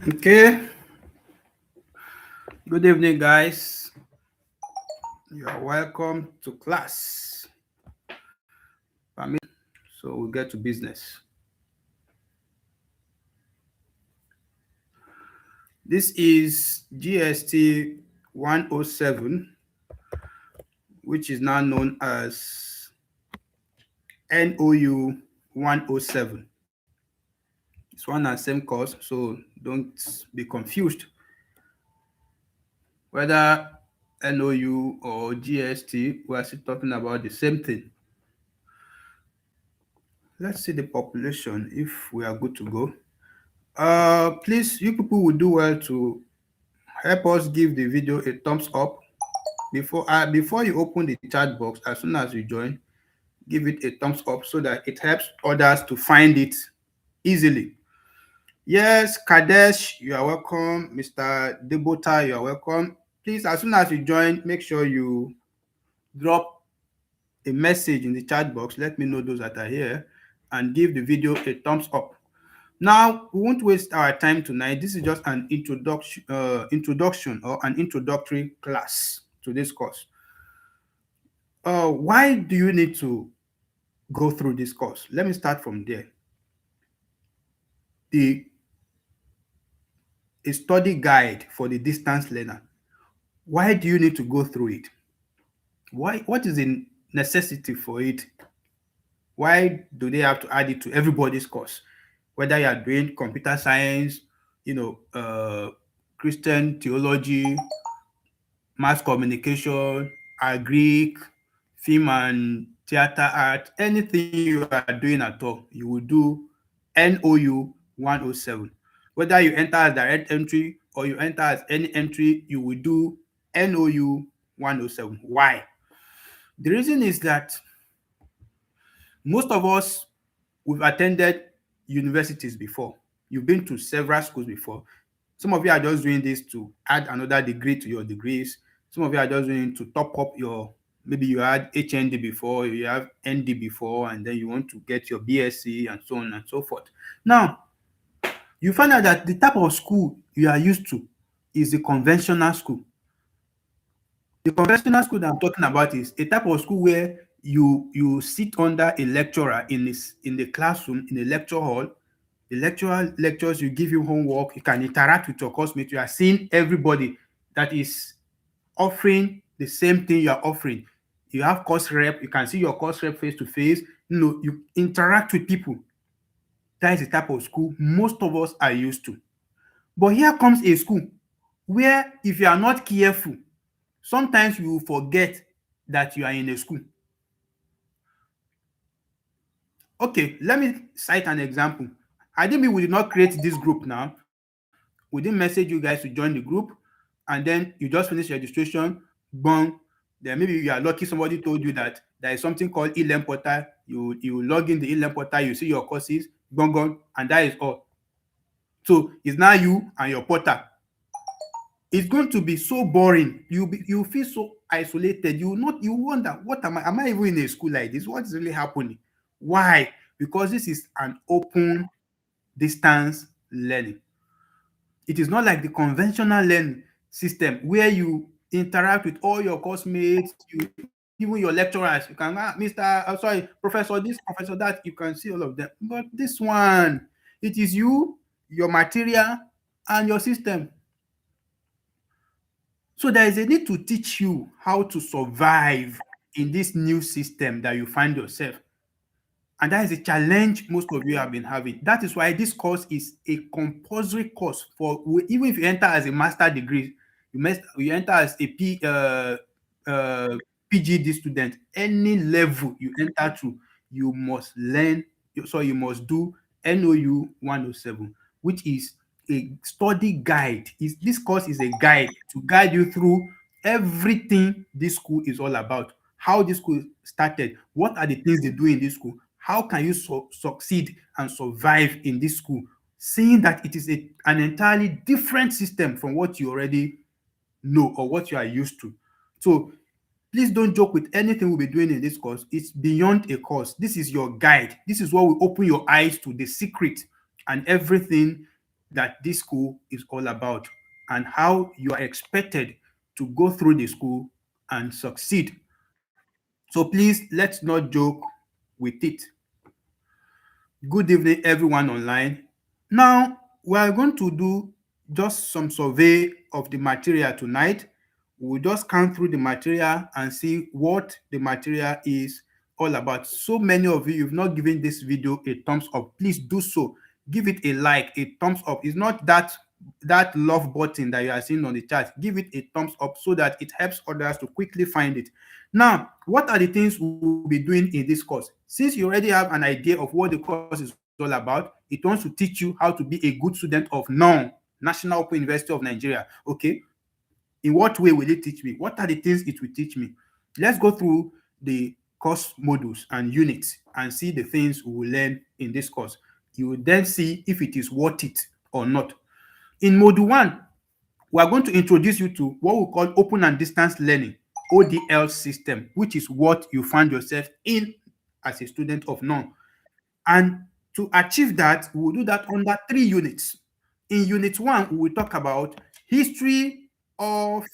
Okay, good evening, guys. You are welcome to class. So we'll get to business. This is GST 107, which is now known as NOU 107. It's one and same course, so don't be confused whether NOU or GST. We're still talking about the same thing. Let's see the population if we are good to go. Please, you people will do well to help us give the video a thumbs up before you open the chat box. As soon as you join, give it a thumbs up so that it helps others to find it easily. Yes, Kadesh, you are welcome. Mr. Debota, you are welcome. Please, as soon as you join, make sure you drop a message in the chat box. Let me know those that are here and give the video a thumbs up. Now, we won't waste our time tonight. This is just an introduction or an introductory class to this course. Why do you need to go through this course? Let me start from there. A study guide for the distance learner. Why do you need to go through it? What is the necessity for it? Why do they have to add it to everybody's course? Whether you are doing computer science, Christian theology, mass communication, Greek, film and theater art, anything you are doing at all, you will do NOU 107. Whether you enter as direct entry or you enter as any entry, you will do NOU 107. Why? The reason is that most of us, we've attended universities before. You've been to several schools before. Some of you are just doing this to add another degree to your degrees. Some of you are just doing to top up maybe you had HND before, you have ND before, and then you want to get your BSc and so on and so forth. Now, you find out that the type of school you are used to is the conventional school. The conventional school that I'm talking about is a type of school where you sit under a lecturer in the classroom, in a lecture hall. The lecturer lectures you, give you homework, you can interact with your classmates. You are seeing everybody that is offering the same thing you are offering. You have course rep, you can see your course rep face to face. You interact with people. That is the type of school most of us are used to. But here comes a school where if you are not careful, sometimes you will forget that you are in a school. Okay, let me cite an example. I didn't mean we did not create this group now. We didn't message you guys to join the group, and then you just finish registration, boom. Then maybe you are lucky somebody told you that there is something called eLearn Portal. You log in the eLearn Portal, you see your courses, boom, and that is all. So it's now you and your portal. It's going to be so boring. You feel so isolated. You wonder, what am I even in a school like this? What is really happening? Why? Because this is an open distance learning. It is not like the conventional learning system where you interact with all your classmates, even your lecturers. You can, Professor this, Professor that, you can see all of them. But this one, it is you, your material, and your system. So there is a need to teach you how to survive in this new system that you find yourself. And that is a challenge most of you have been having. That is why this course is a compulsory course for even if you enter as a master degree, you enter as a PGD student, any level you enter to, you must you must do NOU 107, which is a study guide. This course is a guide to guide you through everything this school is all about. How this school started, what are the things they do in this school, how can you succeed and survive in this school, seeing that it is an entirely different system from what you already know or what you are used to. So please don't joke with anything we'll be doing in this course. It's beyond a course. This is your guide. This is what will open your eyes to the secret and everything that this school is all about and how you are expected to go through the school and succeed. So please, let's not joke with it. Good evening, everyone online. Now, we are going to do just some survey of the material tonight. We'll just scan through the material and see what the material is all about. So many of you, you've not given this video a thumbs up. Please do so. Give it a like, a thumbs up. It's not that love button that you are seeing on the chat. Give it a thumbs up so that it helps others to quickly find it. Now, what are the things we'll be doing in this course? Since you already have an idea of what the course is all about, it wants to teach you how to be a good student of NOUN, National Open University of Nigeria. Okay, in what way will it teach me? What are the things it will teach me? Let's go through the course modules and units and see the things we will learn in this course. You will then see if it is worth it or not. In module 1, we are going to introduce you to what we call open and distance learning, ODL system, which is what you find yourself in as a student of NOUN. And to achieve that, we will do that under 3 units. In unit 1, we will talk about history of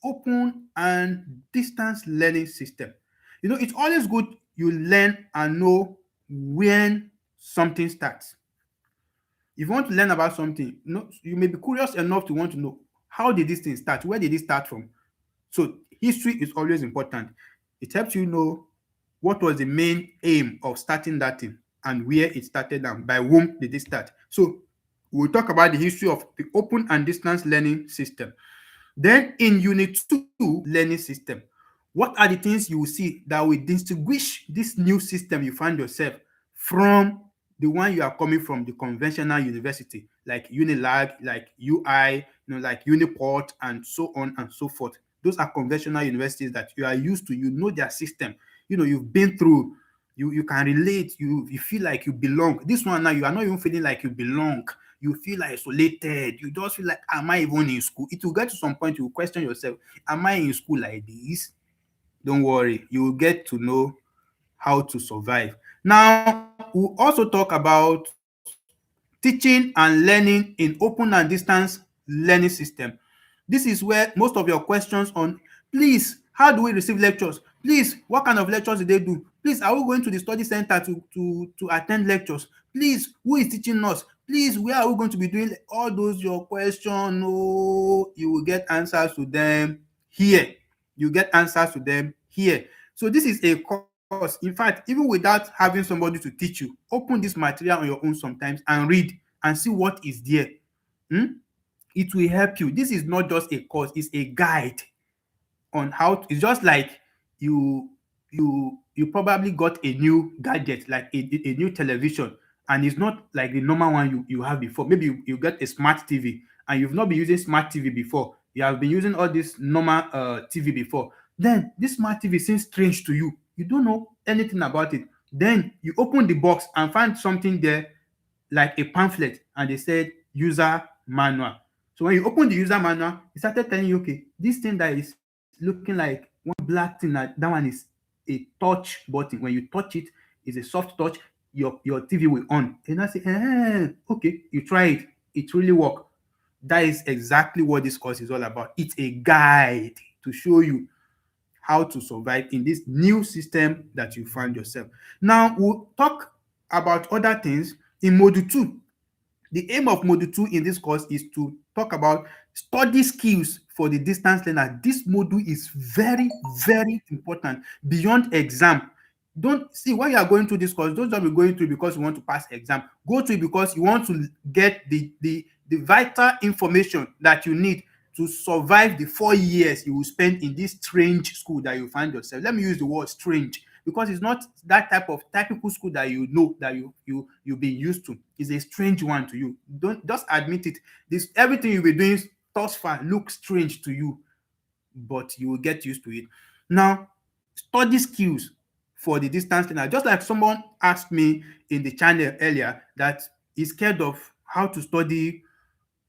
open and distance learning system. It's always good you learn and know when something starts. If you want to learn about something, you may be curious enough to want to know, how did this thing start? Where did it start from? So history is always important. It helps you know what was the main aim of starting that thing and where it started and by whom did it start. So we'll talk about the history of the open and distance learning system. Then in unit 2, learning system, what are the things you will see that will distinguish this new system you find yourself from the one you are coming from, the conventional university, like Unilag, like UI, like Uniport, and so on and so forth. Those are conventional universities that you are used to. You know their system. You've been through. You can relate. You feel like you belong. This one now, you are not even feeling like you belong. You feel isolated. You just feel like, am I even in school? It will get to some point you will question yourself, am I in school like this? Don't worry, you will get to know how to survive. Now, we'll also talk about teaching and learning in open and distance learning system. This is where most of your questions on, please, how do we receive lectures? Please, what kind of lectures do they do? Please, are we going to the study center to attend lectures? Please, who is teaching us? Please, where are we going to be doing all those your questions? No, you will get answers to them here. You get answers to them here. So this is a course. In fact, even without having somebody to teach you, open this material on your own sometimes and read and see what is there. Hmm? It will help you. This is not just a course, it's a guide on how to, it's just like you probably got a new gadget, like a new television, and it's not like the normal one you have before. Maybe you get a smart TV and you've not been using smart TV before. You have been using all this normal TV before. Then this smart TV seems strange to you. You don't know anything about it. Then you open the box and find something there like a pamphlet, and they said user manual. So when you open the user manual, it started telling you, okay, this thing that is looking like one black thing, that one is a touch button. When you touch it, it's a soft touch, your TV will on. And I say, okay, you try it. It really works. That is exactly what this course is all about. It's a guide to show you how to survive in this new system that you find yourself. Now, we'll talk about other things in module 2. The aim of module 2 in this course is to talk about study skills for the distance learner. This module is very, very important beyond exam. Don't see, when you are going through this course, don't just be going through because you want to pass exam. Go through it because you want to get the vital information that you need to survive the 4 years you will spend in this strange school that you find yourself. Let me use the word strange, because it's not that type of typical school that you know, that you've been used to. It's a strange one to you. Don't just admit it. This everything you'll be doing thus far looks strange to you, but you will get used to it. Now, study skills for the distance learner. Just like someone asked me in the channel earlier that is scared of how to study,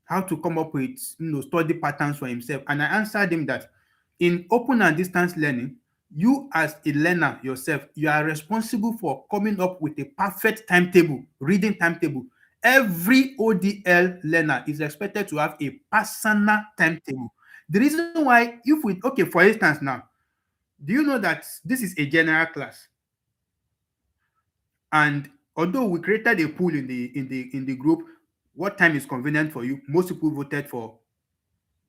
how to come up with study patterns for himself. And I answered him that in open and distance learning, you as a learner yourself, you are responsible for coming up with a perfect timetable, reading timetable. Every ODL learner is expected to have a personal timetable. The reason why, if we, okay, for instance now, do you know that this is a general class? And although we created a pool in the group, what time is convenient for you? Most people voted for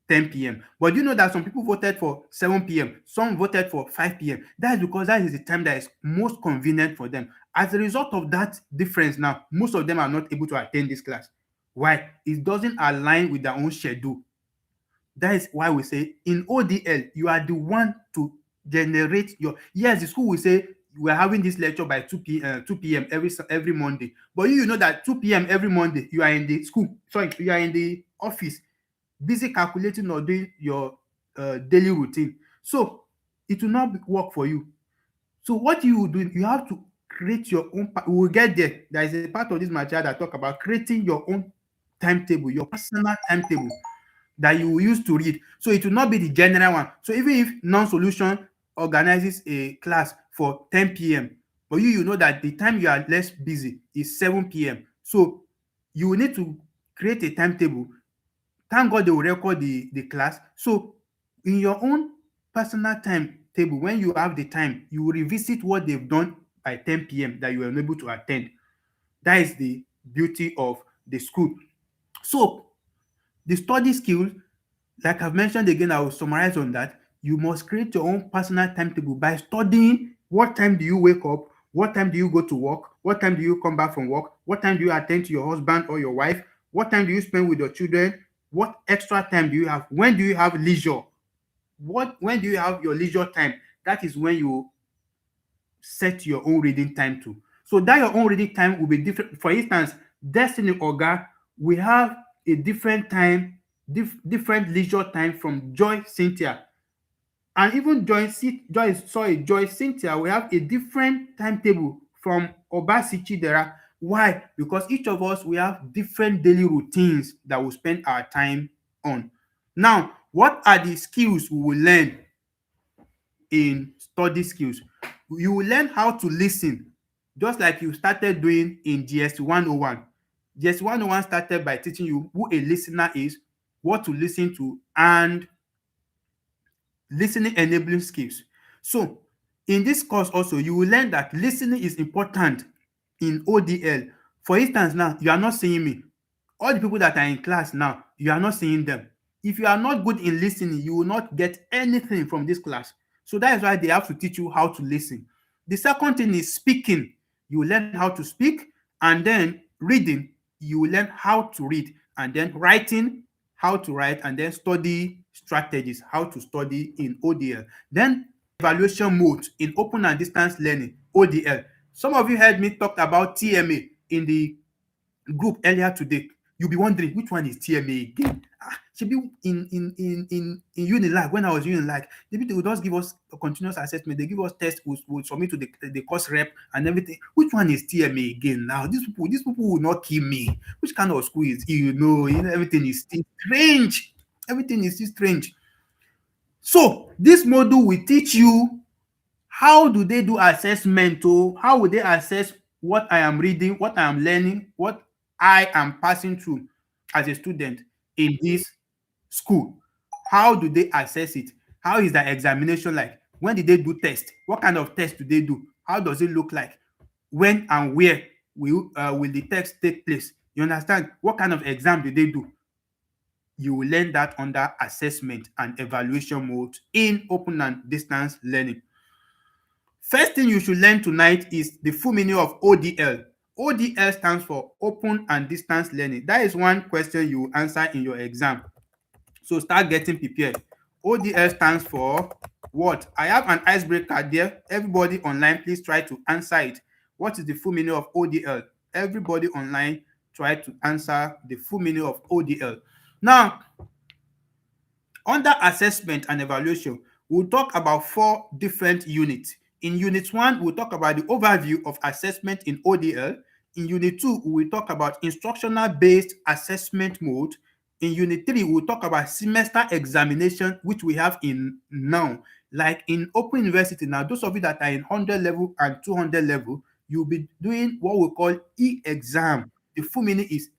10 p.m. But you know that some people voted for 7 p.m., some voted for 5 p.m. That is because that is the time that is most convenient for them. As a result of that difference now, most of them are not able to attend this class. Why? It doesn't align with their own schedule. That is why we say in ODL, you are the one to generate your. Yes, the school will say we're having this lecture by 2 p.m. every Monday. But you know that 2 p.m. every Monday, you are in the school. Sorry, you are in the office, busy calculating or doing your daily routine. So it will not work for you. So what you will do, you have to create your own. We will get there. There is a part of this material that talk about creating your own timetable, your personal timetable that you will use to read. So it will not be the general one. So even if non-solution organizes a class for 10 p.m., but you know that the time you are less busy is 7 p.m. So you will need to create a timetable. Thank God they will record the class. So in your own personal timetable, when you have the time, you will revisit what they've done by 10 p.m. that you were unable to attend. That is the beauty of the school. So the study skills, like I've mentioned again, I will summarize on that. You must create your own personal timetable by studying what time do you wake up, what time do you go to work, what time do you come back from work, what time do you attend to your husband or your wife, what time do you spend with your children, what extra time do you have, when do you have leisure, when do you have your leisure time. That is when you set your own reading time to. So that your own reading time will be different. For instance, Destiny Oga, we have a different time, different leisure time from Joy Cynthia. And even Joy Cynthia, we have a different timetable from Obasi Chidera. Why? Because each of us, we have different daily routines that we spend our time on. Now, what are the skills we will learn in study skills? You will learn how to listen, just like you started doing in GST101. GST101 started by teaching you who a listener is, what to listen to, and listening enabling skills. So in this course also, you will learn that listening is important in ODL. For instance, now you are not seeing me. All the people that are in class now, you are not seeing them. If you are not good in listening, you will not get anything from this class. So that is why they have to teach you how to listen. The second thing is speaking. You will learn how to speak, and then reading, you will learn how to read, and then writing, how to write, and then study strategies, how to study in ODL. Then evaluation mode in open and distance learning, ODL. Some of you heard me talk about TMA in the group earlier today. You'll be wondering which one is TMA again. Should be in Unilag. When I was Unilag, they would just give us a continuous assessment. They give us tests, we'll submit to the course rep and everything. Which one is TMA again now? These people will not kill me. Which kind of school is, everything is still strange. Everything is still strange. So this module will teach you how do they do assessment. How will they assess what I am reading, what I am learning, what I am passing through as a student in this school? How do they assess it? How is the examination like? When did they do test? What kind of test do they do? How does it look like? When and where will the test take place? You understand? What kind of exam do they do? You will learn that under assessment and evaluation mode in open and distance learning. First thing you should learn tonight is the full meaning of ODL. ODL stands for open and distance learning. That is one question you will answer in your exam. So start getting prepared. ODL stands for what? I have an icebreaker there. Everybody online, please try to answer it. What is the full meaning of ODL? Everybody online, try to answer the full meaning of ODL. Now, under assessment and evaluation, we'll talk about 4 different units. In Unit 1, we'll talk about the overview of assessment in ODL. In Unit 2, we'll talk about instructional-based assessment mode. In Unit 3, we'll talk about semester examination, which we have in NOUN. Like in Open University now, those of you that are in 100 level and 200 level, you'll be doing what we call e-exam. The The full meaning is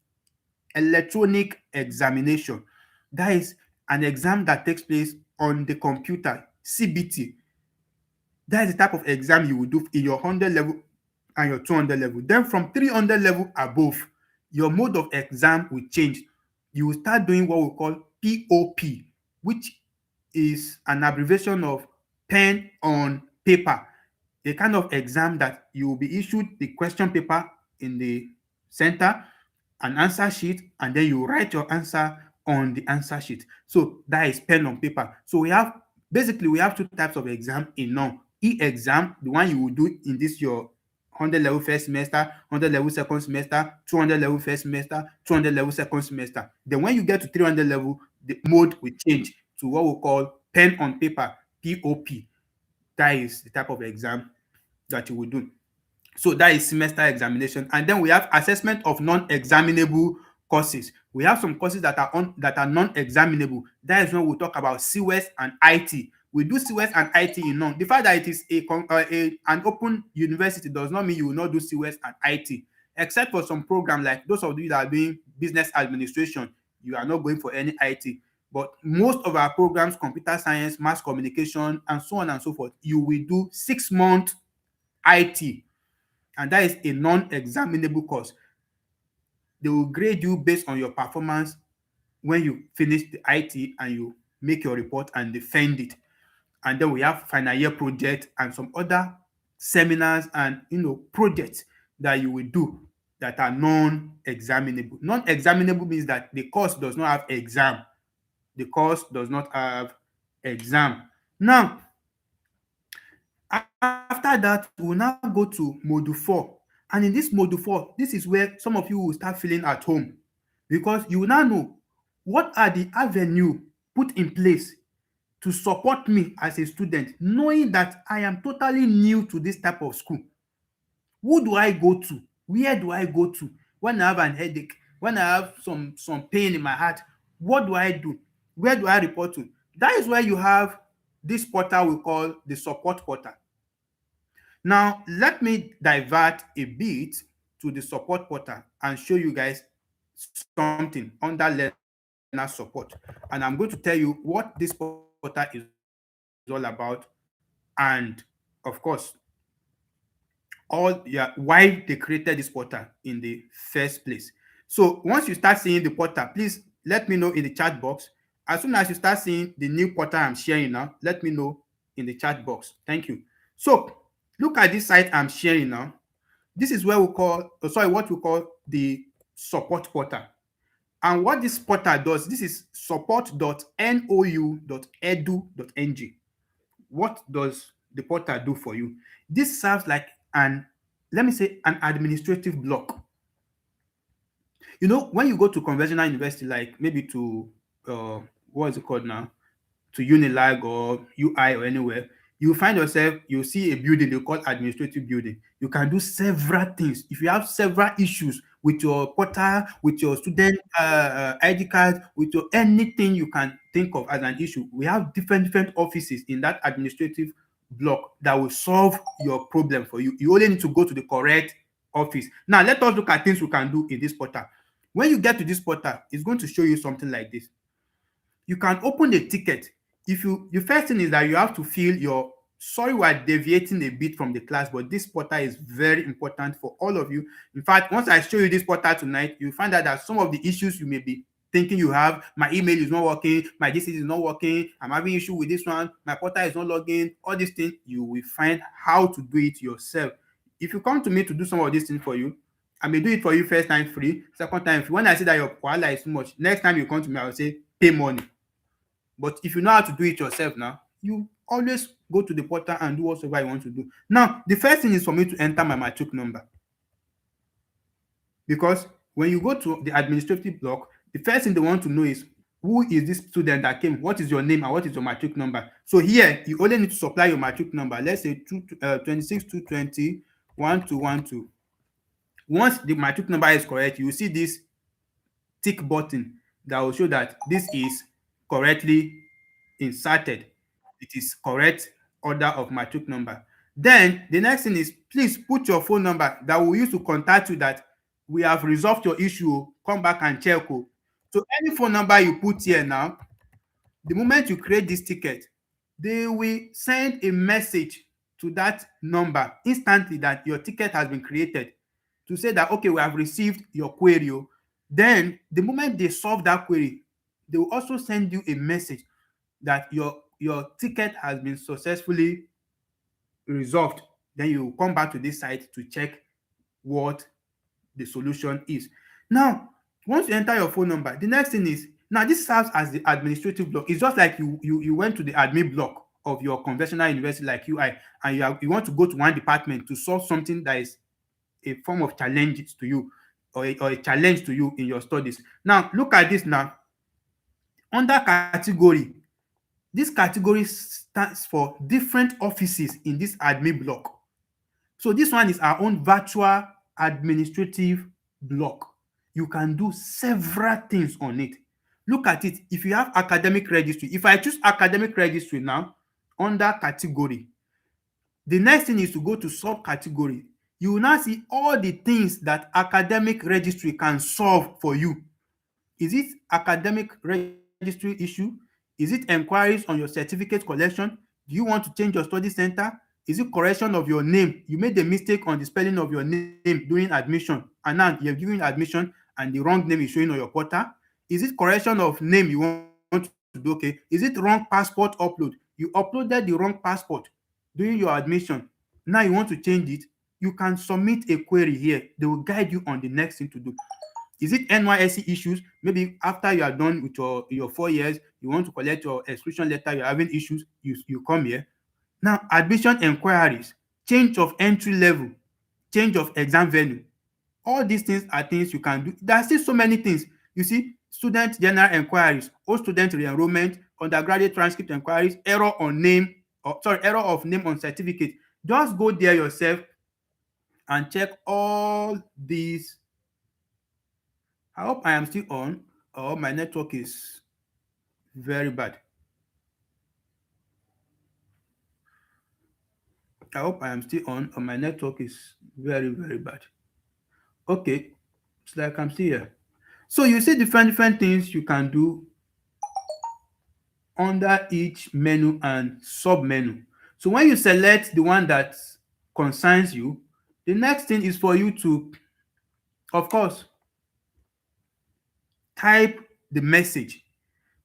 electronic examination. That is an exam that takes place on the computer, CBT. That is the type of exam you will do in your 100 level and your 200 level. Then from 300 level above, your mode of exam will change. You will start doing what we call POP, which is an abbreviation of pen on paper, a kind of exam that you will be issued the question paper in the center, an answer sheet, and then you write your answer on the answer sheet. So that is pen on paper. So we have two types of exam in NOUN. E-exam, the one you will do in this your 100 level first semester, 100 level second semester, 200 level first semester, 200 level second semester. Then when you get to 300 level, the mode will change to what we call pen on paper, POP. That is the type of exam that you will do. So that is semester examination. And then we have assessment of non-examinable courses. We have some courses that are non-examinable. That is when we talk about CWES and IT. We do CWES and IT in NOUN. The fact that it is an open university does not mean you will not do CWES and IT, except for some program like those of you that are doing business administration, you are not going for any IT. But most of our programs, computer science, mass communication, and so on and so forth, you will do 6-month IT, and that is a non-examinable course. They will grade you based on your performance when you finish the IT and you make your report and defend it. And then we have final year project and some other seminars and projects that you will do that are non-examinable. Non-examinable means that the course does not have exam. The course does not have exam. Now, after that, we'll now go to module 4. And in this module 4, this is where some of you will start feeling at home, because you will now know what are the avenue put in place to support me as a student, knowing that I am totally new to this type of school. Who do I go to? Where do I go to? When I have an headache, when I have some pain in my heart, what do I do? Where do I report to? That is where you have this portal we call the support portal. Now, let me divert a bit to the support portal and show you guys something under learner support. And I'm going to tell you what this portal is all about and, of course, why they created this portal in the first place. So once you start seeing the portal, please let me know in the chat box. As soon as you start seeing the new portal I'm sharing now, let me know in the chat box. Thank you. So look at this site I'm sharing now. This is where what we call the support portal. And what this portal does, this is support.nou.edu.ng. What does the portal do for you? This serves like an administrative block. When you go to conventional university, like maybe to what is it called now, to Unilag or UI or anywhere, you find yourself, you see a building they call administrative building. You can do several things. If you have several issues with your portal, with your student ID card, with your anything you can think of as an issue, we have different offices in that administrative block that will solve your problem for you. You only need to go to the correct office. Now, let us look at things we can do in this portal. When you get to this portal, it's going to show you something like this. You can open the ticket. The first thing is that you have to fill your, sorry, we're deviating a bit from the class, but this portal is very important for all of you. In fact, once I show you this portal tonight, you'll find out that some of the issues you may be thinking you have, my email is not working, my GST is not working, I'm having issue with this one, my portal is not logging, all these things, you will find how to do it yourself. If you come to me to do some of these things for you, I may do it for you first time free, second time free. When I say that your koala is too much, next time you come to me, I will say pay money. But if you know how to do it yourself now, you always go to the portal and do whatever you want to do. Now, the first thing is for me to enter my matric number. Because when you go to the administrative block, the first thing they want to know is, who is this student that came? What is your name and what is your matric number? So here, you only need to supply your matric number. Let's say 26-220 1212. Once the matric number is correct, you will see this tick button that will show that this is correctly inserted. It is correct order of matric number. Then the next thing is, please put your phone number that we use to contact you, that we have resolved your issue. Come back and check. So any phone number you put here now, the moment you create this ticket, they will send a message to that number instantly that your ticket has been created, to say that, okay, we have received your query. Then the moment they solve that query, they will also send you a message that your ticket has been successfully resolved. Then you come back to this site to check what the solution is. Now, once you enter your phone number, the next thing is, now this serves as the administrative block. It's just like you went to the admin block of your conventional university like UI, and you want to go to one department to solve something that is a form of challenge to you, or a challenge to you in your studies. Now, look at this now. Under category, this category stands for different offices in this admin block. So this one is our own virtual administrative block. You can do several things on it. Look at it. If you have academic registry, if I choose academic registry now, under category, the next thing is to go to subcategory. You will now see all the things that academic registry can solve for you. Is it academic registry issue? Is it enquiries on your certificate collection? Do you want to change your study center? Is it correction of your name? You made a mistake on the spelling of your name during admission, and now you're giving admission and the wrong name is showing on your portal. Is it correction of name you want to do? Okay. Is it wrong passport upload? You uploaded the wrong passport during your admission. Now you want to change it. You can submit a query here. They will guide you on the next thing to do. Is it NYSC issues? Maybe after you are done with your 4 years, you want to collect your exclusion letter, you're having issues, you come here. Now, admission enquiries, change of entry level, change of exam venue. All these things are things you can do. There are still so many things. You see, student general enquiries, old student re-enrollment, undergraduate transcript enquiries, error of name on certificate. Just go there yourself and check all these. I hope I am still on, or my network is very bad. I hope I am still on, or my network is very, very bad. Okay, it's like I'm still here. So you see different things you can do under each menu and sub menu. So when you select the one that concerns you, the next thing is for you to, of course, type the message.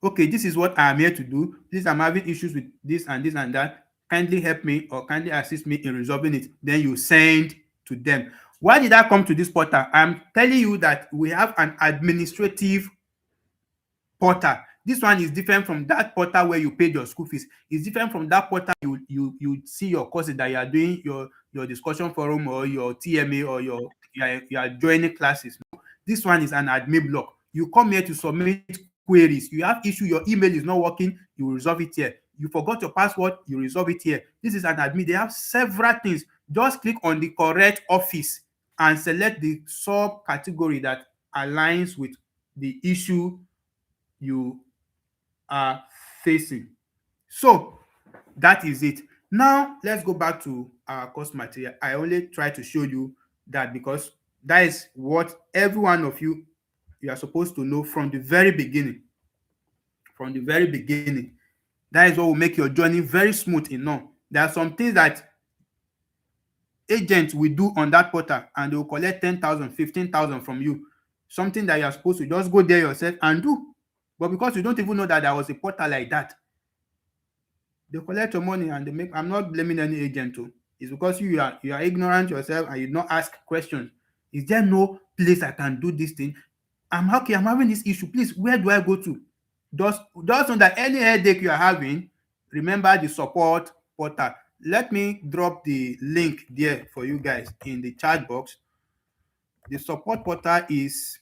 Okay, this is what I am here to do. This, I'm having issues with this and that. Kindly help me or kindly assist me in resolving it. Then you send to them. Why did I come to this portal? I'm telling you that we have an administrative portal. This one is different from that portal where you paid your school fees. It's different from that portal you see your courses that you are doing, your discussion forum or your TMA, or you are joining classes. This one is an admin block. You come here to submit queries. You have issue, your email is not working, you resolve it here. You forgot your password, you resolve it here. This is an admin. They have several things. Just click on the correct office and select the subcategory that aligns with the issue you are facing. So that is it. Now let's go back to our course material. I only try to show you that because that is what every one of you are supposed to know from the very beginning. From the very beginning. That is what will make your journey very smooth enough. There are some things that agents will do on that portal and they will collect 10,000, 15,000 from you. Something that you are supposed to just go there yourself and do. But because you don't even know that there was a portal like that, they collect your money and they make. I'm not blaming any agent too. It's because you are ignorant yourself and you not ask questions. Is there no place I can do this thing? I'm having this issue. Please, where do I go to? Just know that any headache you are having, remember the support portal. Let me drop the link there for you guys in the chat box. The support portal is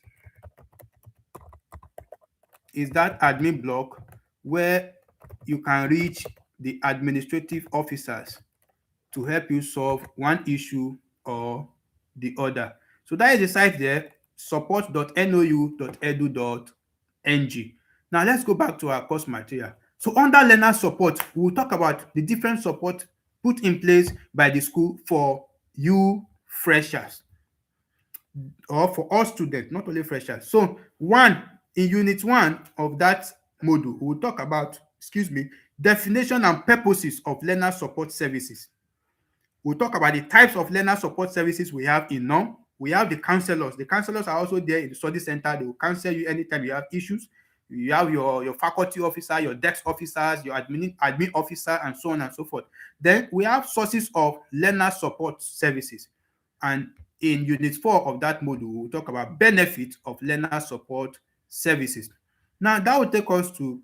that admin block where you can reach the administrative officers to help you solve one issue or the other. So that is the site there, support.nou.edu.ng. Now let's go back to our course material. So under learner support, we'll talk about the different support put in place by the school for you freshers. or for all students, not only freshers. So, one in unit one of that module, we will talk about, definition and purposes of learner support services. We'll talk about the types of learner support services we have in NOUN. We have the counselors. The counselors are also there in the study center. They will counsel you anytime you have issues. You have your faculty officer, your desk officers, your admin officer, and so on and so forth. Then we have sources of learner support services. And in unit 4 of that module, we'll talk about benefits of learner support services. Now, that will take us to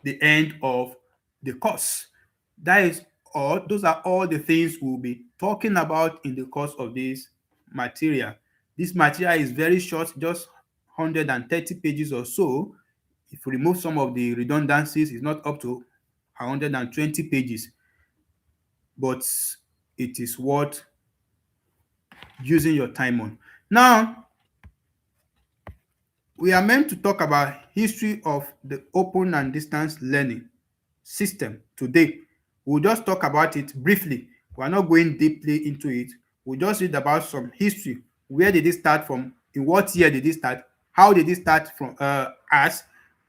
the end of the course. That is all. Those are all the things we'll be talking about in the course of this material. This material is very short, just 130 pages or so. If you remove some of the redundancies, it's not up to 120 pages, but it is worth using your time on. Now, we are meant to talk about history of the open and distance learning system today. We'll just talk about it briefly. We're not going deeply into it. We'll just read about some history. Where did it start from? In what year did it start? How did it start from as?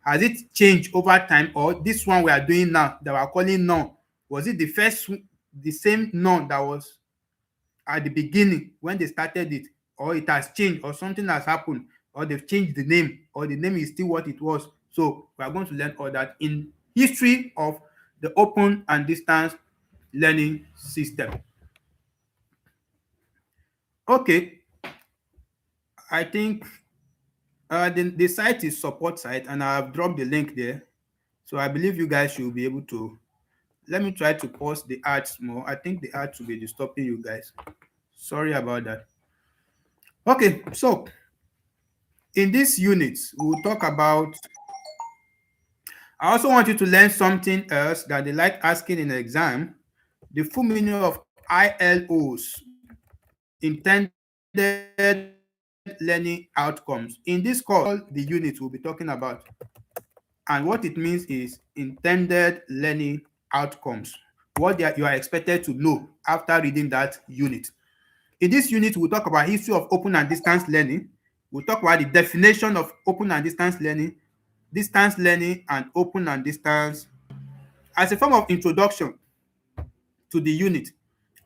Has it changed over time? Or this one we are doing now that we're calling NOUN? Was it the same NOUN that was at the beginning when they started it, or it has changed, or something has happened, or they've changed the name, or the name is still what it was? So we are going to learn all that in history of the open and distance learning system. Okay, I think the site is support site, and I have dropped the link there. So I believe you guys should be able to. Let me try to pause the ads more. I think the ads will be disturbing you guys. Sorry about that. Okay, so in this unit, we'll talk about. I also want you to learn something else that they like asking in the exam: the full meaning of ILOs, intended learning outcomes. In this course, all the units we'll be talking about. And what it means is intended learning outcomes, what you are expected to know after reading that unit. In this unit, we'll talk about history of open and distance learning. We'll talk about the definition of open and distance learning and open and distance as a form of introduction to the unit.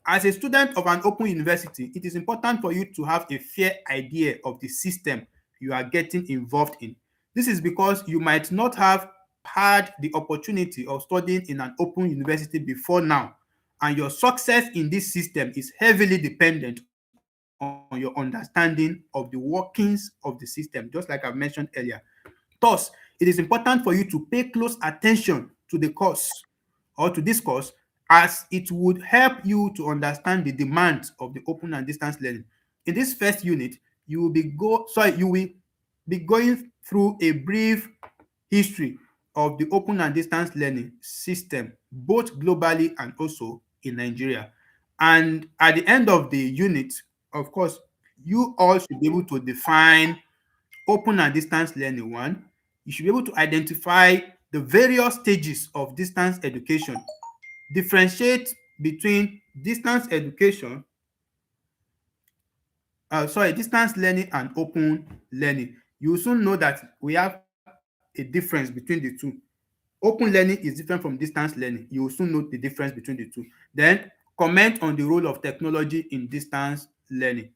As a student of an open university, it is important for you to have a fair idea of the system you are getting involved in. This is because you might not have had the opportunity of studying in an open university before now, and your success in this system is heavily dependent on your understanding of the workings of the system, just like I've mentioned earlier. Thus, it is important for you to pay close attention to the course or to this course, as it would help you to understand the demands of the open and distance learning. In this first unit, you will be going through a brief history of the open and distance learning system, both globally and also in Nigeria. And at the end of the unit, of course, you all should be able to define open and distance learning. One, you should be able to identify the various stages of distance education, differentiate between distance learning and open learning. You will soon know that we have a difference between the two. Open learning is different from distance learning. You will soon know the difference between the two. Then comment on the role of technology in distance learning.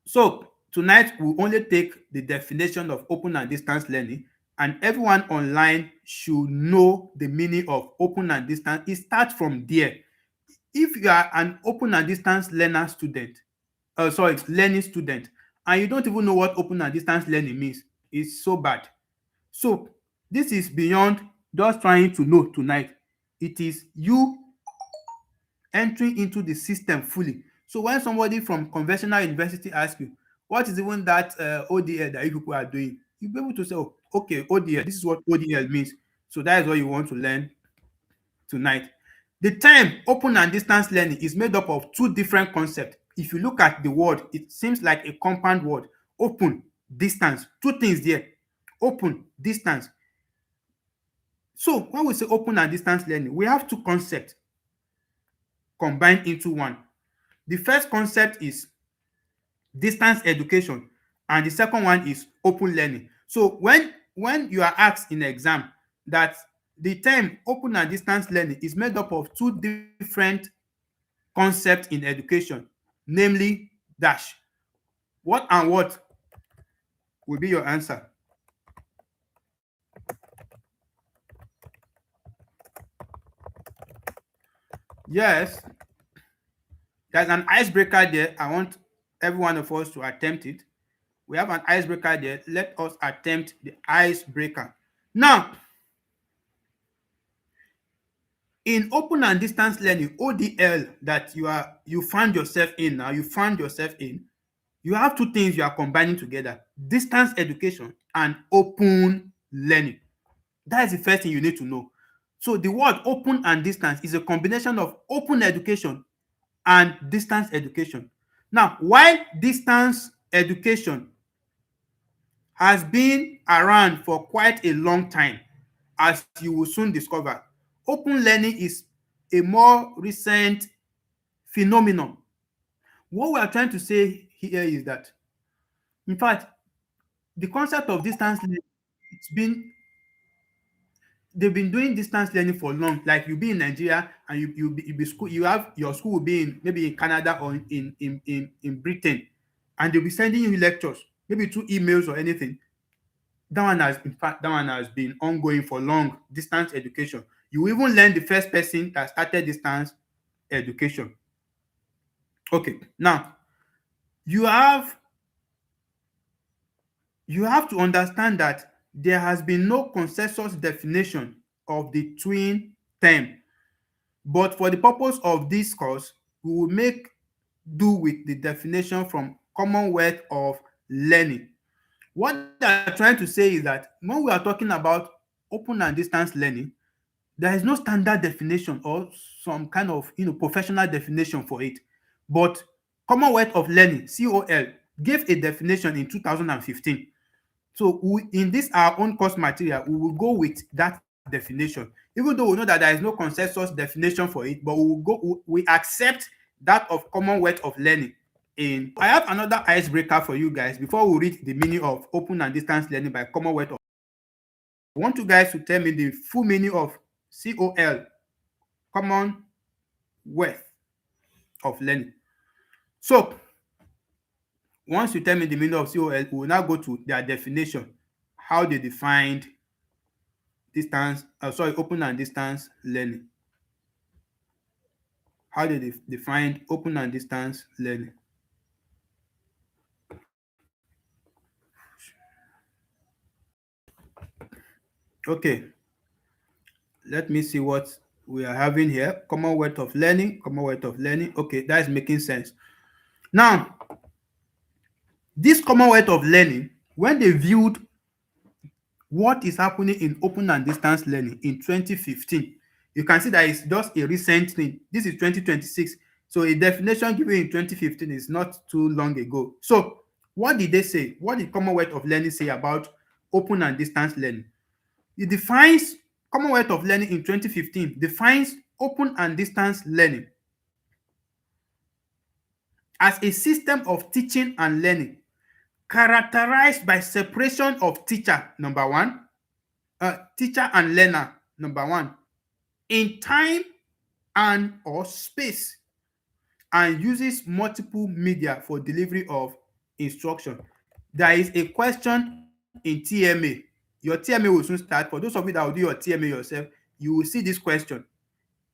So tonight we'll only take the definition of open and distance learning, and everyone online should know the meaning of open and distance. It starts from there. If you are an open and distance learning student, and you don't even know what open and distance learning means, it's so bad. So this is beyond just trying to know tonight. It is you entering into the system fully. So when somebody from conventional university asks you, what is even that ODL that you people are doing? You'll be able to say, oh, okay, ODL, this is what ODL means. So that is what you want to learn tonight. The term open and distance learning is made up of two different concepts. If you look at the word, it seems like a compound word. Open, distance, two things there. Open, distance. So when we say open and distance learning, we have two concepts combined into one. The first concept is distance education, and the second one is open learning. So when you are asked in exam that the term open and distance learning is made up of two different concepts in education, namely dash. What and what will be your answer? Yes, there's an icebreaker there. I want every one of us to attempt it. We have an icebreaker there. Let us attempt the icebreaker. Now, in open and distance learning, ODL, that you find yourself in now, you have two things you are combining together: distance education and open learning. That is the first thing you need to know. So the word open and distance is a combination of open education and distance education. Now, while distance education has been around for quite a long time, as you will soon discover, open learning is a more recent phenomenon. What we are trying to say here is that, in fact, the concept of distance learning, it's been they've been doing distance learning for long. Like, you be in Nigeria and you be school, you have your school will be in maybe in Canada or in Britain, and they'll be sending you lectures, maybe through emails or anything. That one has been ongoing for long. Distance education. You even learn the first person that started distance education. Okay, now you have you have to understand that there has been no consensus definition of the twin term, but for the purpose of this course, we will make do with the definition from Commonwealth of Learning. What they are trying to say is that when we are talking about open and distance learning, there is no standard definition or some kind of professional definition for it. But Commonwealth of Learning, COL, gave a definition in 2015. So in this our own course material, we will go with that definition, even though we know that there is no consensus definition for it, but we accept that of Commonwealth of Learning. I have another icebreaker for you guys before we read the meaning of open and distance learning by Commonwealth of. I want you guys to tell me the full meaning of COL, Commonwealth of Learning. So once you tell me the meaning of COL, we will now go to their definition, how they defined open and distance learning. How they defined open and distance learning. Okay, let me see what we are having here. Commonwealth of Learning, Commonwealth of Learning. Okay, that is making sense. Now, this Commonwealth of Learning, when they viewed what is happening in open and distance learning in 2015, you can see that it's just a recent thing. This is 2026. So a definition given in 2015 is not too long ago. So what did they say? What did Commonwealth of Learning say about open and distance learning? It defines Commonwealth of Learning in 2015 defines open and distance learning as a system of teaching and learning characterized by separation of teacher, number one, teacher and learner, number one, in time and or space, and uses multiple media for delivery of instruction. There is a question in TMA. Your TMA will soon start. For those of you that will do your TMA yourself, you will see this question.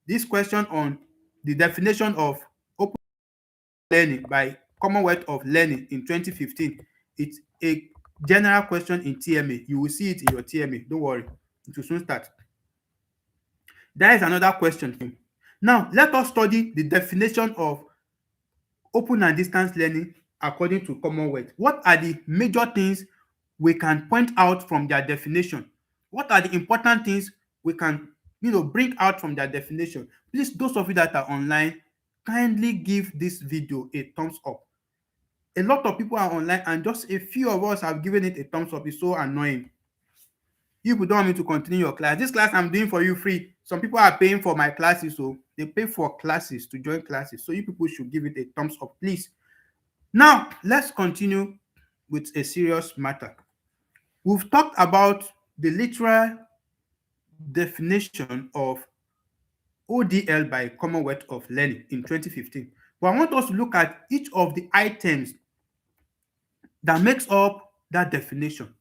This question on the definition of open learning by Commonwealth of Learning in 2015. It's a general question in TMA. You will see it in your TMA. Don't worry. It will soon start. There is another question. Now, let us study the definition of open and distance learning according to Commonwealth. What are the major things we can point out from their definition? What are the important things we can bring out from their definition? Please, those of you that are online, kindly give this video a thumbs up. A lot of people are online and just a few of us have given it a thumbs up. It's so annoying. You people don't want me to continue your class. This class I'm doing for you free. Some people are paying for my classes, so they pay for classes to join classes. So you people should give it a thumbs up, please. Now, let's continue with a serious matter. We've talked about the literal definition of ODL by Commonwealth of Learning in 2015. But I want us to look at each of the items that makes up that definition.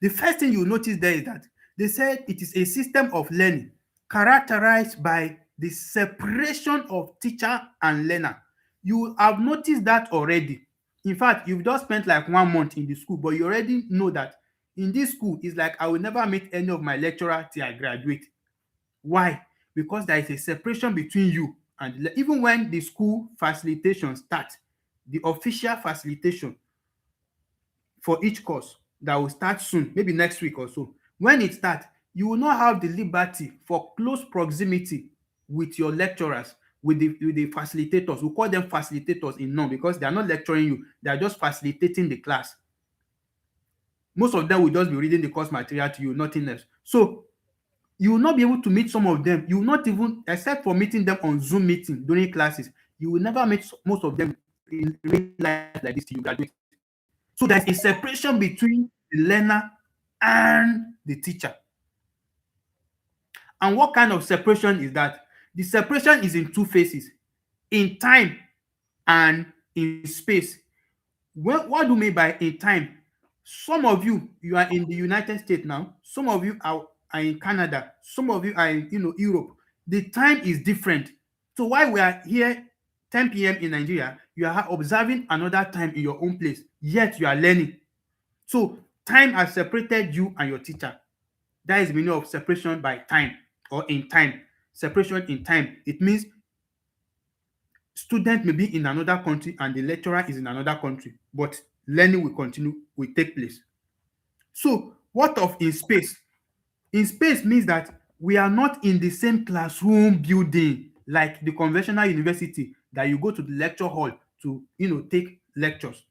The first thing you notice there is that they said it is a system of learning characterized by the separation of teacher and learner. You have noticed that already. In fact, you've just spent like 1 month in the school, but you already know that in this school, it's like I will never meet any of my lecturer till I graduate. Why? Because there is a separation between you and even when the school facilitation starts, the official facilitation for each course that will start soon, maybe next week or so. When it starts, you will not have the liberty for close proximity with your lecturers, with the facilitators. We call them facilitators in NOUN because they are not lecturing you, they are just facilitating the class. Most of them will just be reading the course material to you, nothing else. So you will not be able to meet some of them. You will not even, except for meeting them on Zoom meeting during classes, you will never meet most of them in real life like this till you graduate. So there's a separation between the learner and the teacher. And what kind of separation is that? The separation is in two phases, in time and in space. What do you mean by in time? Some of you, you are in the United States now. Some of you are in Canada. Some of you are in Europe. The time is different. So while we are here 10 p.m. in Nigeria, you are observing another time in your own place, yet you are learning. So time has separated you and your teacher. That is the meaning of separation by time or in time. Separation in time. It means student may be in another country and the lecturer is in another country, but learning will continue, will take place. So what of in space? In space means that we are not in the same classroom building like the conventional university that you go to the lecture hall to take lectures.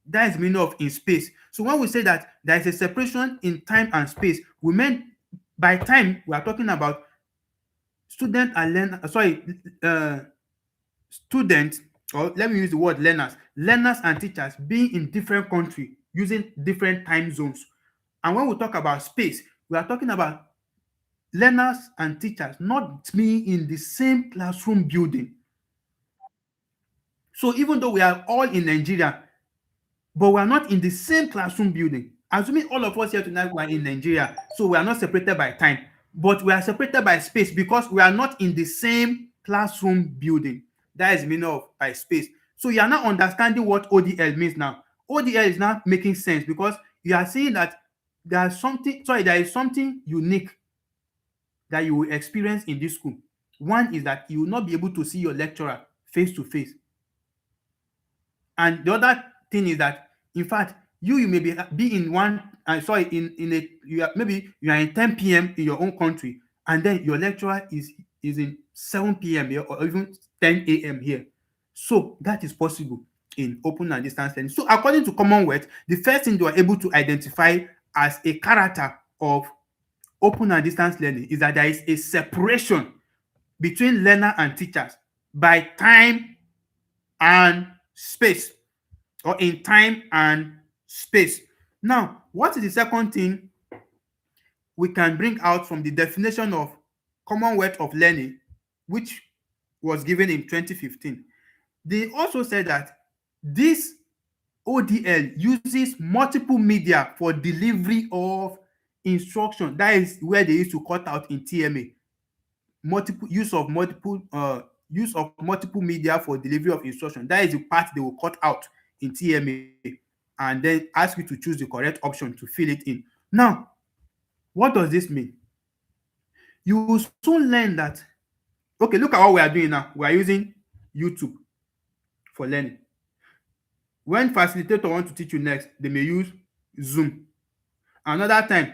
That is the meaning of in space. So when we say that there is a separation in time and space, we mean by time we are talking about student and learner, students, or let me use the word learners and teachers being in different countries using different time zones. And when we talk about space, we are talking about learners and teachers not being in the same classroom building. So even though we are all in Nigeria, but we are not in the same classroom building. Assuming all of us here tonight we are in Nigeria, so we are not separated by time, but we are separated by space because we are not in the same classroom building. That is the meaning of by space. So you are now understanding what ODL means now. ODL is now making sense because you are saying that there is something unique that you will experience in this school. One is that you will not be able to see your lecturer face to face. And the other thing is that, in fact, you may be in one, in a, maybe you are in 10 p.m. in your own country, and then your lecturer is in 7 p.m. here or even 10 a.m. here. So that is possible in open and distance learning. So according to Commonwealth, the first thing you are able to identify as a character of open and distance learning is that there is a separation between learner and teachers by time and space, or in time and space. Now, what is the second thing we can bring out from the definition of Commonwealth of Learning, which was given in 2015? They also said that this ODL uses multiple media for delivery of instruction. That is where they used to cut out in TMA. Use of multiple media for delivery of instruction. That is the part they will cut out in TMA and then ask you to choose the correct option to fill it in. Now, what does this mean? You will soon learn that, okay, look at what we are doing now. We are using YouTube for learning. When facilitator want to teach you next, they may use Zoom. Another time,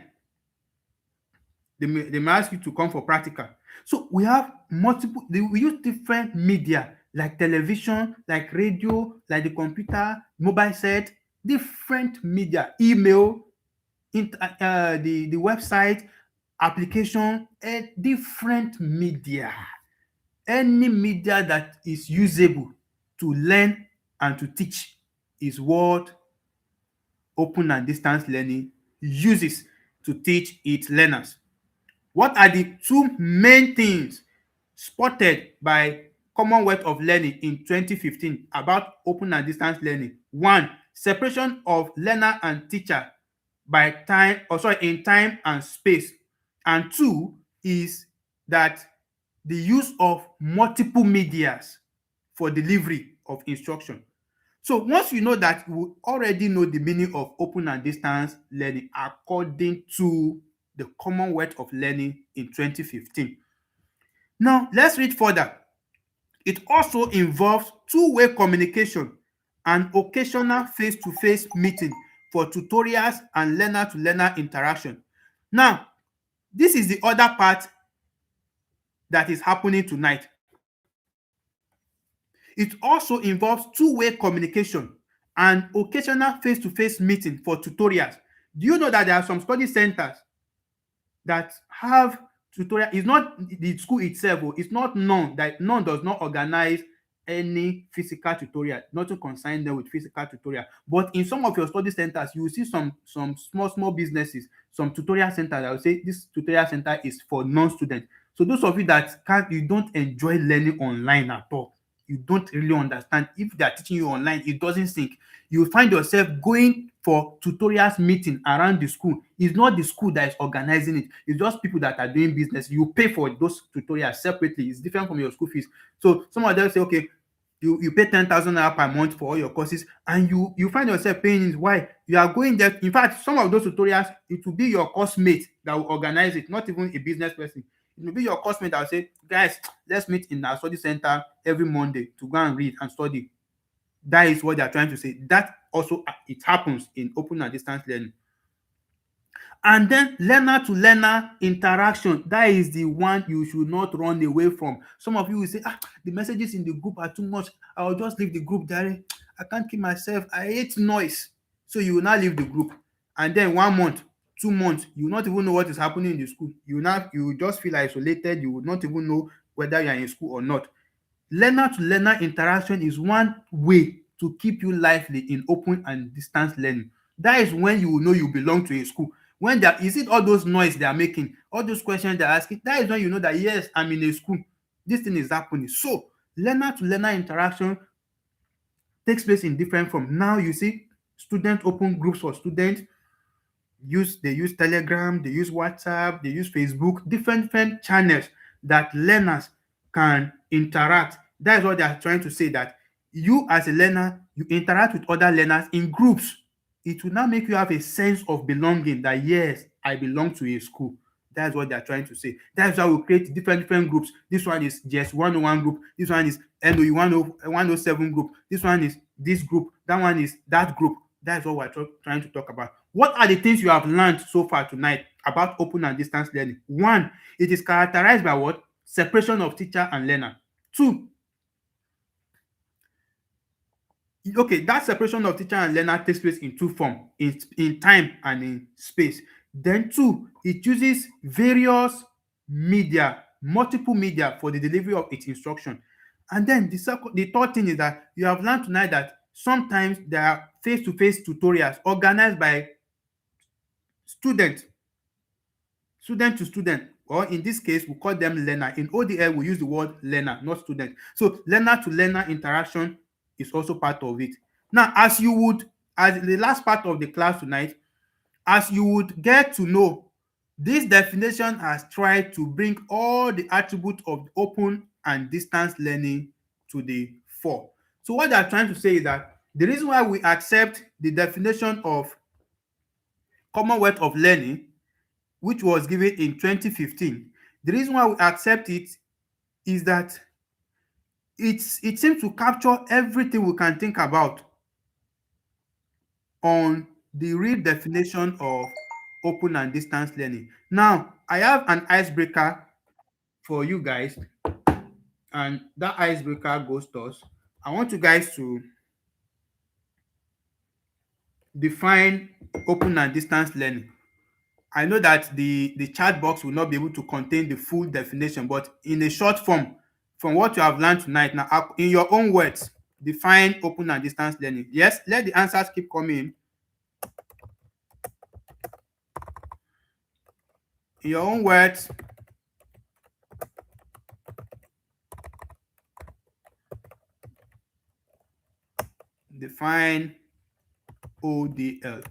they may ask you to come for practical. So we have we use different media like television, like radio, like the computer, mobile set, different media, email, the website, application, and different media. Any media that is usable to learn and to teach. is what open and distance learning uses to teach its learners. What are the two main things spotted by Commonwealth of Learning in 2015 about open and distance learning? One, separation of learner and teacher by time, or sorry, in time and space. And two is that the use of multiple medias for delivery of instruction. So once you know that, you already know the meaning of open and distance learning according to the Commonwealth of Learning in 2015. Now let's read further. It also involves two-way communication and occasional face-to-face meeting for tutorials and learner-to-learner interaction. Now, this is the other part that is happening tonight. It also involves two-way communication and occasional face-to-face meeting for tutorials. Do you know that there are some study centers that have tutorial? It's not the school itself, it's not NOUN. That NOUN does not organize any physical tutorial, nothing concern them with physical tutorial. But in some of your study centers, you will see some small businesses, some tutorial centers that will say this tutorial center is for non-students. So those of you that can't, you don't enjoy learning online at all, you don't really understand, if they are teaching you online, it doesn't sync, you find yourself going for tutorials meeting around the school. It's not the school that is organizing it, it's just people that are doing business. You pay for those tutorials separately, it's different from your school fees. So some of them say, okay, you pay 10,000 naira per month for all your courses, and you find yourself paying it. Why? You are going there. In fact, some of those tutorials, it will be your course mate that will organize it, not even a business person. It will be your course mate that will say, guys, let's meet in our study center every Monday to go and read and study. That is what they are trying to say. That also, it happens in open and distance learning. And then learner to learner interaction, that is the one you should not run away from. Some of you will say, the messages in the group are too much, I'll just leave the group there, I can't keep myself, I hate noise. So you will not leave the group, and then 1 month, 2 months, you will not even know what is happening in the school. You will just feel isolated, you will not even know whether you are in school or not. Learner to learner interaction is one way to keep you lively in open and distance learning. That is when you will know you belong to a school. When there is, it all those noise they are making, all those questions they are asking, that is when you know that yes, I'm in a school, this thing is happening. So learner to learner interaction takes place in different form. Now you see student open groups for students, they use Telegram, they use WhatsApp, they use Facebook, different channels that learners can interact. That is what they are trying to say, that you as a learner, you interact with other learners in groups. It will now make you have a sense of belonging, that yes, I belong to a school. That's what they are trying to say. That's why we create different groups. This one is GS101 group. This one is NOU107 group. This one is this group. That one is that group. That's what we're trying to talk about. What are the things you have learned so far tonight about open and distance learning? One, it is characterized by what? Separation of teacher and learner. Two, okay, that separation of teacher and learner takes place in two forms, in time and in space. Then two, it uses various media, multiple media for the delivery of its instruction. And then the third thing is that you have learned tonight that sometimes there are face-to-face tutorials organized by student to student, or in this case we call them learner. In ODL we use the word learner, not student. So learner to learner interaction is also part of it. Now, as the last part of the class tonight, as you would get to know, this definition has tried to bring all the attributes of open and distance learning to the fore. So what they are trying to say is that the reason why we accept the definition of Commonwealth of Learning, which was given in 2015, the reason why we accept it is that it seems to capture everything we can think about on the real definition of open and distance learning. Now, I have an icebreaker for you guys, and that icebreaker goes thus. I want you guys to define open and distance learning. I know that the chat box will not be able to contain the full definition, but in a short form, from what you have learned tonight, now in your own words, define open and distance learning. Yes, let the answers keep coming. In your own words, define ODL.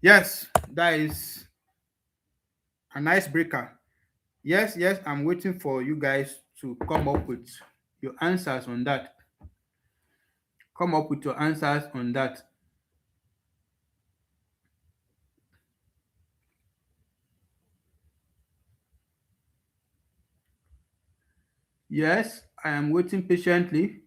Yes, that is an icebreaker. Yes, yes, I'm waiting for you guys to come up with your answers on that. Come up with your answers on that. Yes, I am waiting patiently.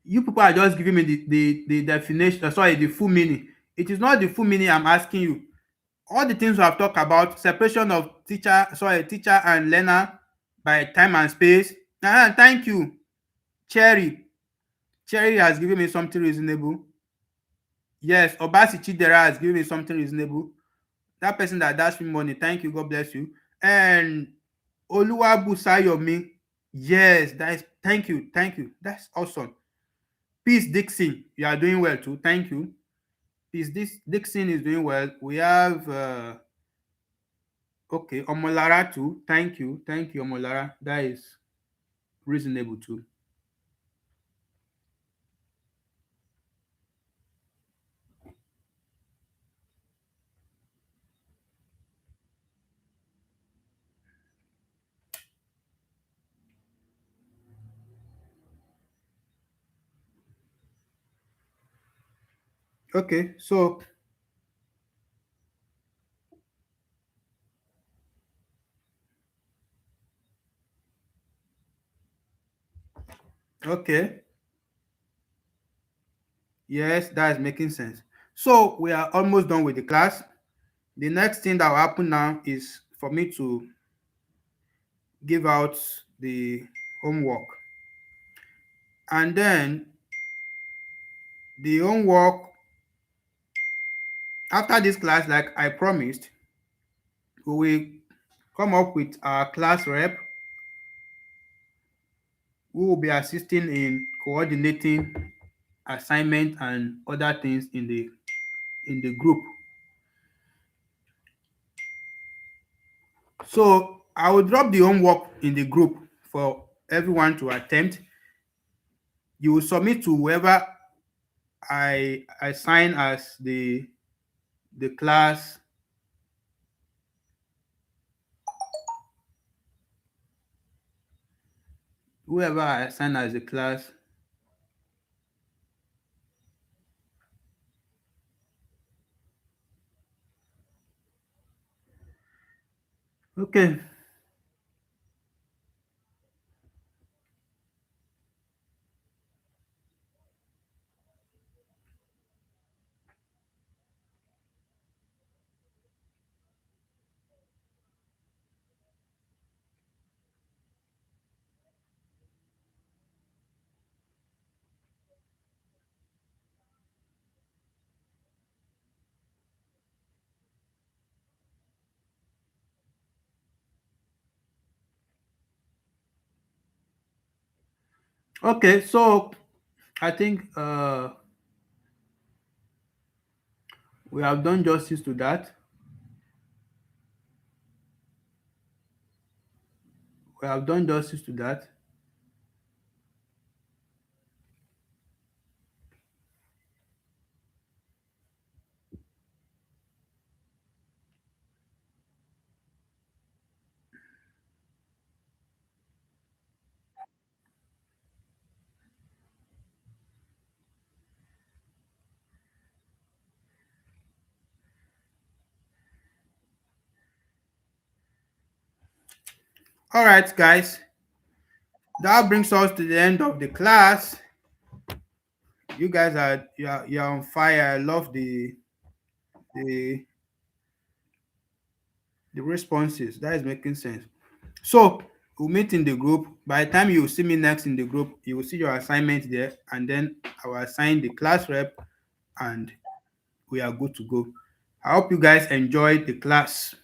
You people are just giving me the definition, sorry, the full meaning. It is not the full meaning I'm asking you. All the things we have talked about, separation of teacher and learner by time and space. Thank you. Cherry. Cherry has given me something reasonable. Yes, Obasi Chidera has given me something reasonable. That person that dashed me money, thank you, God bless you. And Oluwabusayomi, yes, that is, thank you. That's awesome. Peace Dixon, you are doing well too. Thank you. Peace Dixon is doing well. We have okay, Omolara too. Thank you, Omolara. That is reasonable too. Okay, so okay, yes, that is making sense. So we are almost done with the class. The next thing that will happen now is for me to give out the homework. And then the homework, after this class, like I promised, we will come up with our class rep who will be assisting in coordinating assignment and other things in the group. So I will drop the homework in the group for everyone to attempt. You will submit to whoever I assign as the class whoever I assign as the class. Okay. Okay, so I think we have done justice to that. We have done justice to that. All right, guys. That brings us to the end of the class. You guys are you're on fire. I love the the responses. That is making sense. So we'll meet in the group. By the time you see me next in the group, you will see your assignment there, and then I will assign the class rep and we are good to go. I hope you guys enjoyed the class.